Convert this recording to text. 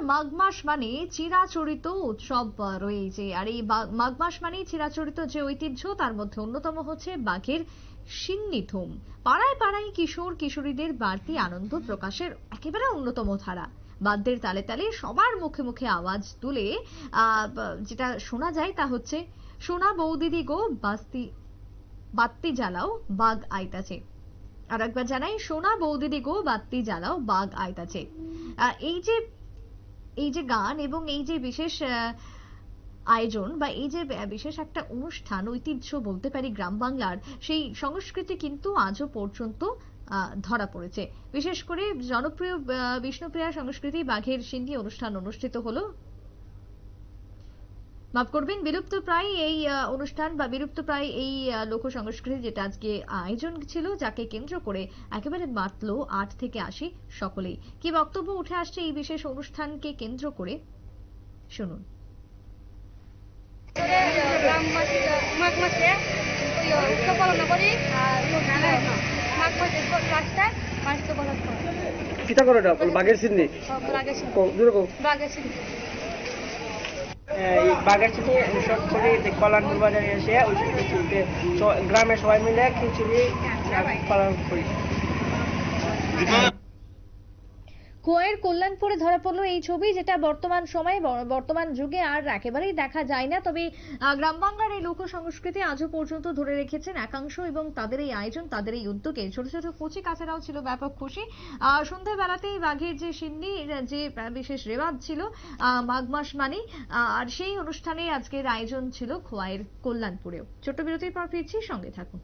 মাঘ মাস মানে চিরাচরিত উৎসব রয়েছে, আর এই মাঘ মাস মানে চিরাচরিত যে ঐতিহ্য তার মধ্যে অন্যতম হচ্ছে বাঘের শিন্নি ধুম। পাড়ায় পাড়ায় কিশোর কিশোরীদের বাড়তি আনন্দ প্রকাশের একেবারে অন্যতম ধারা। বাদ্যের তালে তালে সবার মুখে মুখে আওয়াজ তুলে যেটা শোনা যায় তা হচ্ছে, সোনা বৌদিদি গো বাস্তি বাত্তি জ্বালাও বাঘ আইতাছে। আর একবার জানাই, সোনা বৌদিদি গো বাত্তি জ্বালাও বাঘ আইতাছে। এই যে গান এবং এই যে বিশেষ আয়োজন বা এই যে বিশেষ একটা অনুষ্ঠান, ঐতিহ্য বলতে পারি গ্রাম বাংলার, সেই সংস্কৃতি কিন্তু আজও পর্যন্ত ধরা পড়েছে। বিশেষ করে জনপ্রিয় বিষ্ণুপ্রিয়া সংস্কৃতি বাঘের সিন্ধি অনুষ্ঠান অনুষ্ঠিত হলো। মাফ করবেন, বিলুপ্ত প্রায় এই অনুষ্ঠান বা বিলুপ্ত প্রায় এই লোক সংস্কৃতি যেটা আজকে আয়োজন ছিল, যাকে কেন্দ্র করে একেবারে মাতলো 8 থেকে 80 সকলেই। কি বক্তব্য উঠে আসছে এই বিশেষ অনুষ্ঠানকে কেন্দ্র করে, শুনুন। মাঘ মাসে উৎসব পালন করি, আর মাঘ মাসে লাস্টে মানুষকে বলা কিতা করে এটা বাঘের সিন্নি বাঘের সিদ্ধি এই বাঘের চিনি উৎসব করে কল্যাণপুর বাজারে এসে গ্রামের সবাই মিলে খিচুড়ি পালন করি। খোয়াইয়ের কল্যাণপুরে ধরা পড়লো এই ছবি, যেটা বর্তমান সময়ে বর্তমান যুগে আর একেবারেই দেখা যায় না। তবে গ্রাম বাংলার এই লোক সংস্কৃতি আজও পর্যন্ত ধরে রেখেছেন একাংশ, এবং তাদের এই আয়োজন, তাদের এই উদ্যোগে ছোট ছোট কচি কাচারাও ছিল ব্যাপক খুশি। সন্ধ্যাবেলাতেই বাঘের যে সিন্নি, যে বিশেষ রেওয়াজ ছিল মাঘ মাস মানে, আর সেই অনুষ্ঠানে আজকের আয়োজন ছিল খোয়াইয়ের কল্যাণপুরেও। ছোট্ট বিরতির পর ফিরছি, সঙ্গে থাকুন।